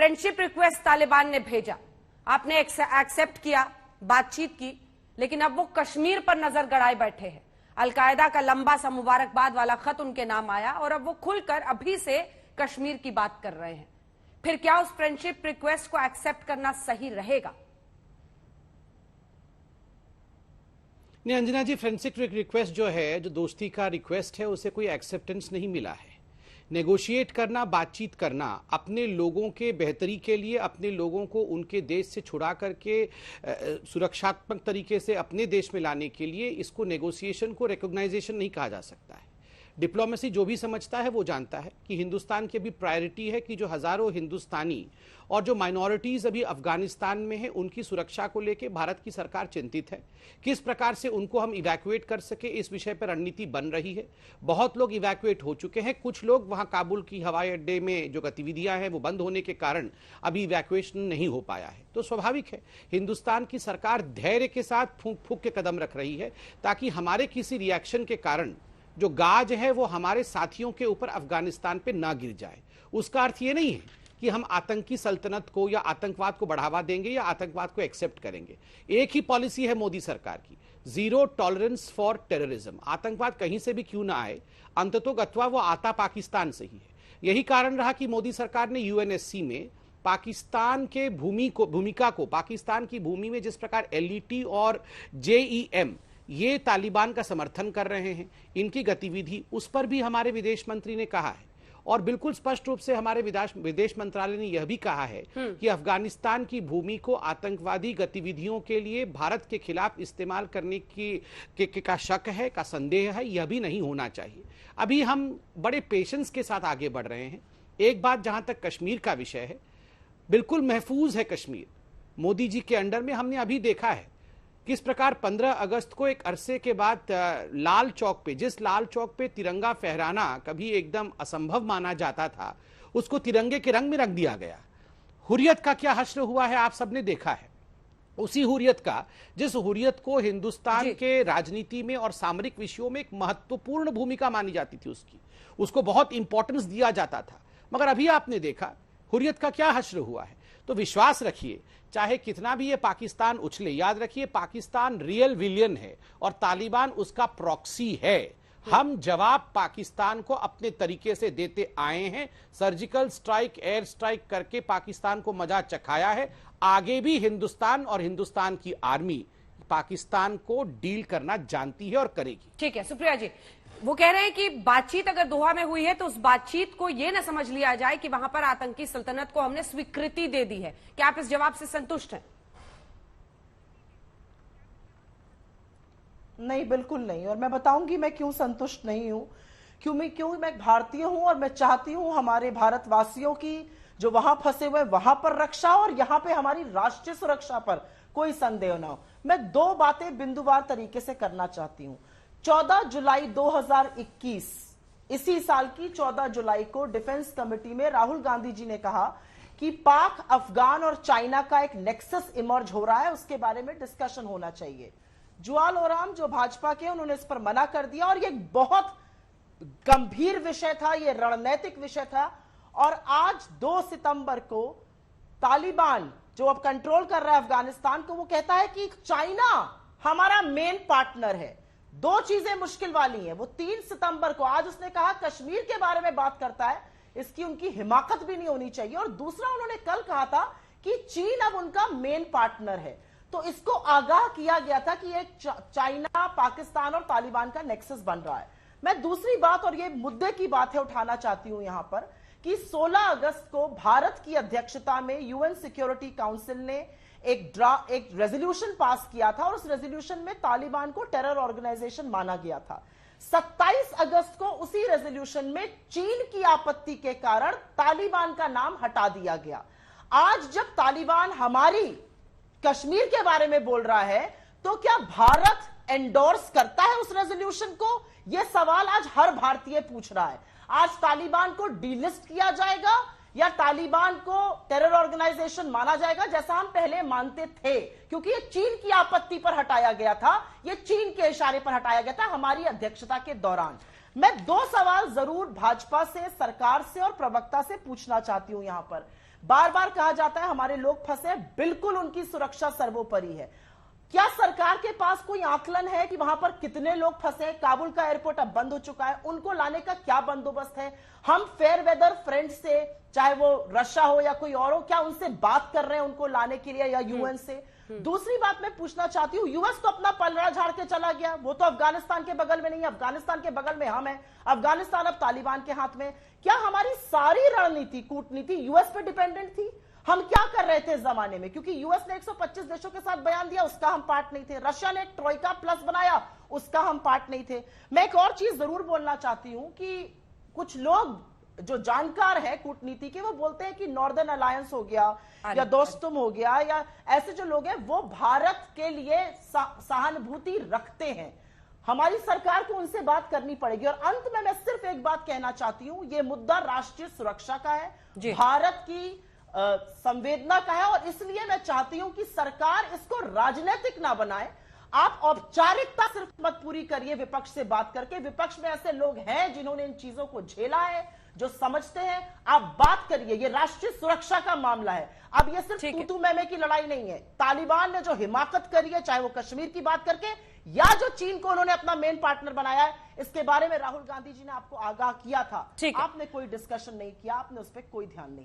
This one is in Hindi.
फ्रेंडशिप रिक्वेस्ट तालिबान ने भेजा, आपने एक्सेप्ट किया, बातचीत की, लेकिन अब वो कश्मीर पर नजर गड़ाए बैठे हैं। अलकायदा का लंबा सा मुबारकबाद वाला खत उनके नाम आया और अब वो खुलकर अभी से कश्मीर की बात कर रहे हैं। फिर क्या उस फ्रेंडशिप रिक्वेस्ट को एक्सेप्ट करना सही रहेगा? नहीं अंजना जी, फ्रेंडशिप रिक्वेस्ट जो है, जो दोस्ती का रिक्वेस्ट है, उसे कोई एक्सेप्टेंस नहीं मिला है। नेगोशिएट करना, बातचीत करना, अपने लोगों के बेहतरी के लिए, अपने लोगों को उनके देश से छुड़ा करके सुरक्षात्मक तरीके से अपने देश में लाने के लिए, इसको नेगोशिएशन को रिकॉग्नाइजेशन नहीं कहा जा सकता है। डिप्लोमेसी जो भी समझता है वो जानता है कि हिंदुस्तान की अभी प्रायोरिटी है कि जो हजारों हिंदुस्तानी और जो माइनॉरिटीज अभी अफगानिस्तान में हैं, उनकी सुरक्षा को लेकर भारत की सरकार चिंतित है। किस प्रकार से उनको हम इवैक्यूएट कर सके, इस विषय पर रणनीति बन रही है। बहुत लोग इवैक्यूएट हो चुके हैं, कुछ लोग वहां काबुल की हवाई अड्डे में जो गतिविधियां हैं वो बंद होने के कारण अभी इवैक्यूएशन नहीं हो पाया है। तो स्वाभाविक है, हिंदुस्तान की सरकार धैर्य के साथ फूंक फूंक के कदम रख रही है ताकि हमारे किसी रिएक्शन के कारण जो गाज है वो हमारे साथियों के ऊपर अफगानिस्तान पे ना गिर जाए। उसका अर्थ ये नहीं है कि हम आतंकी सल्तनत को या आतंकवाद को बढ़ावा देंगे या आतंकवाद को एक्सेप्ट करेंगे। एक ही पॉलिसी है मोदी सरकार की, जीरो टॉलरेंस फॉर टेररिज्म। आतंकवाद कहीं से भी क्यों ना आए, अंततोगत्वा वो आता पाकिस्तान से ही है। यही कारण रहा कि मोदी सरकार ने यूएनएससी में पाकिस्तान के भूमिका को, पाकिस्तान की भूमि में जिस प्रकार एलईटी और जेईएम ये तालिबान का समर्थन कर रहे हैं, इनकी गतिविधि, उस पर भी हमारे विदेश मंत्री ने कहा है। और बिल्कुल स्पष्ट रूप से हमारे विदेश मंत्रालय ने यह भी कहा है कि अफगानिस्तान की भूमि को आतंकवादी गतिविधियों के लिए भारत के खिलाफ इस्तेमाल करने का शक है, का संदेह है, यह भी नहीं होना चाहिए। अभी हम बड़े पेशेंस के साथ आगे बढ़ रहे हैं। एक बात, जहां तक कश्मीर का विषय है, बिल्कुल महफूज है कश्मीर। मोदी जी के अंडर में हमने अभी देखा है किस प्रकार 15 अगस्त को एक अरसे के बाद लाल चौक पे, जिस लाल चौक पे तिरंगा फहराना कभी एकदम असंभव माना जाता था, उसको तिरंगे के रंग में रख दिया गया। हुर्रियत का क्या हश्र हुआ है आप सबने देखा है। उसी हुर्रियत का, जिस हुर्रियत को हिंदुस्तान के राजनीति में और सामरिक विषयों में एक महत्वपूर्ण भूमिका मानी जाती थी, उसको बहुत इंपॉर्टेंस दिया जाता था, मगर अभी आपने देखा हुर्रियत का क्या हश्र हुआ है। तो विश्वास रखिए, चाहे कितना भी ये पाकिस्तान उछले, याद रखिए पाकिस्तान रियल विलियन है और तालिबान उसका प्रॉक्सी है। हम जवाब पाकिस्तान को अपने तरीके से देते आए हैं। सर्जिकल स्ट्राइक, एयर स्ट्राइक करके पाकिस्तान को मजा चखाया है। आगे भी हिंदुस्तान और हिंदुस्तान की आर्मी पाकिस्तान को डील करना जानती है और करेगी। ठीक है सुप्रिया जी, वो कह रहे हैं कि बातचीत अगर दोहा में हुई है तो उस बातचीत को यह ना समझ लिया जाए कि वहां पर आतंकी सल्तनत को हमने स्वीकृति दे दी है। क्या आप इस जवाब से संतुष्ट हैं? नहीं, बिल्कुल नहीं। और मैं बताऊंगी मैं क्यों संतुष्ट नहीं हूं। क्यों मैं भारतीय हूं और मैं चाहती हूं हमारे भारतवासियों की जो वहां फंसे हुए वहां पर रक्षा और यहां पे हमारी राष्ट्रीय सुरक्षा पर कोई संदेह ना हो। मैं दो बातें बिंदुवार तरीके से करना चाहती हूं। 14 जुलाई 2021, इसी साल की 14 जुलाई को डिफेंस कमेटी में राहुल गांधी जी ने कहा कि पाक, अफगान और चाइना का एक नेक्सस इमर्ज हो रहा है, उसके बारे में डिस्कशन होना चाहिए। जुआल ओराम जो भाजपा के, उन्होंने इस पर मना कर दिया और ये बहुत गंभीर विषय था, ये रणनीतिक विषय था। और आज 2 सितंबर को तालिबान जो अब कंट्रोल कर रहा है अफगानिस्तान को, वो कहता है कि चाइना हमारा मेन पार्टनर है। दो चीजें मुश्किल वाली हैं। वो 3 सितंबर को, आज उसने कहा कश्मीर के बारे में बात करता है, इसकी उनकी हिमाकत भी नहीं होनी चाहिए। और दूसरा, उन्होंने कल कहा था कि चीन अब उनका मेन पार्टनर है। तो इसको आगाह किया गया था कि एक चाइना, पाकिस्तान और तालिबान का नेक्सस बन रहा है। मैं दूसरी बात, और ये मुद्दे की बात है, उठाना चाहती हूं यहां पर कि 16 अगस्त को भारत की अध्यक्षता में यूएन सिक्योरिटी काउंसिल ने एक रेजोल्यूशन पास किया था और उस रेजोल्यूशन में तालिबान को टेरर ऑर्गेनाइजेशन माना गया था। 27 अगस्त को उसी रेजोल्यूशन में चीन की आपत्ति के कारण तालिबान का नाम हटा दिया गया। आज जब तालिबान हमारी कश्मीर के बारे में बोल रहा है तो क्या भारत एंडोर्स करता है उस रेजोल्यूशन को? यह सवाल आज हर भारतीय पूछ रहा है। आज तालिबान को डीलिस्ट किया जाएगा या तालिबान को टेरर ऑर्गेनाइजेशन माना जाएगा, जैसा हम पहले मानते थे? क्योंकि ये चीन की आपत्ति पर हटाया गया था, ये चीन के इशारे पर हटाया गया था हमारी अध्यक्षता के दौरान। मैं 2 सवाल जरूर भाजपा से, सरकार से और प्रवक्ता से पूछना चाहती हूं यहां पर। बार बार कहा जाता है हमारे लोग फंसे हैं, बिल्कुल उनकी सुरक्षा सर्वोपरि है। क्या सरकार के पास कोई आकलन है कि वहां पर कितने लोग फंसे हैं? काबुल का एयरपोर्ट अब बंद हो चुका है, उनको लाने का क्या बंदोबस्त है? हम फेयर वेदर फ्रेंड से, चाहे वो रशिया हो या कोई और हो, क्या उनसे बात कर रहे हैं उनको लाने के लिए, या यूएन से? दूसरी बात मैं पूछना चाहती हूं, यूएस तो अपना पलड़ा झाड़ के चला गया, वो तो अफगानिस्तान के बगल में नहीं है, अफगानिस्तान के बगल में हम हैं, अफगानिस्तान अब तालिबान के हाथ में। क्या हमारी सारी रणनीति, कूटनीति यूएस पे डिपेंडेंट थी? हम क्या कर रहे थे इस जमाने में? क्योंकि यूएस ने 125 देशों के साथ बयान दिया, उसका हम पार्ट नहीं थे। रशिया ने एक ट्रोइका प्लस बनाया, उसका हम पार्ट नहीं थे। मैं एक और चीज जरूर बोलना चाहती हूं कि कुछ लोग जो जानकार है कूटनीति के, वो बोलते हैं कि नॉर्दर्न अलायंस हो गया या दोस्तुम हो गया, या ऐसे जो लोग हैं वो भारत के लिए सहानुभूति रखते हैं। हमारी सरकार को उनसे बात करनी पड़ेगी। और अंत में मैं सिर्फ एक बात कहना चाहती हूं, यह मुद्दा राष्ट्रीय सुरक्षा का है, भारत की संवेदना का है, और इसलिए मैं चाहती हूं कि सरकार इसको राजनीतिक ना बनाए। आप औपचारिकता सिर्फ मत पूरी करिए विपक्ष से बात करके। विपक्ष में ऐसे लोग हैं जिन्होंने इन चीजों को झेला है, जो समझते हैं। आप बात करिए, ये राष्ट्रीय सुरक्षा का मामला है। अब ये सिर्फ तू मैमे की लड़ाई नहीं है। तालिबान ने जो हिमाकत करी है, चाहे वो कश्मीर की बात करके या जो चीन को उन्होंने अपना मेन पार्टनर बनाया है, इसके बारे में राहुल गांधी जी ने आपको आगाह किया था, आपने कोई डिस्कशन नहीं किया, आपने उस पर कोई ध्यान नहीं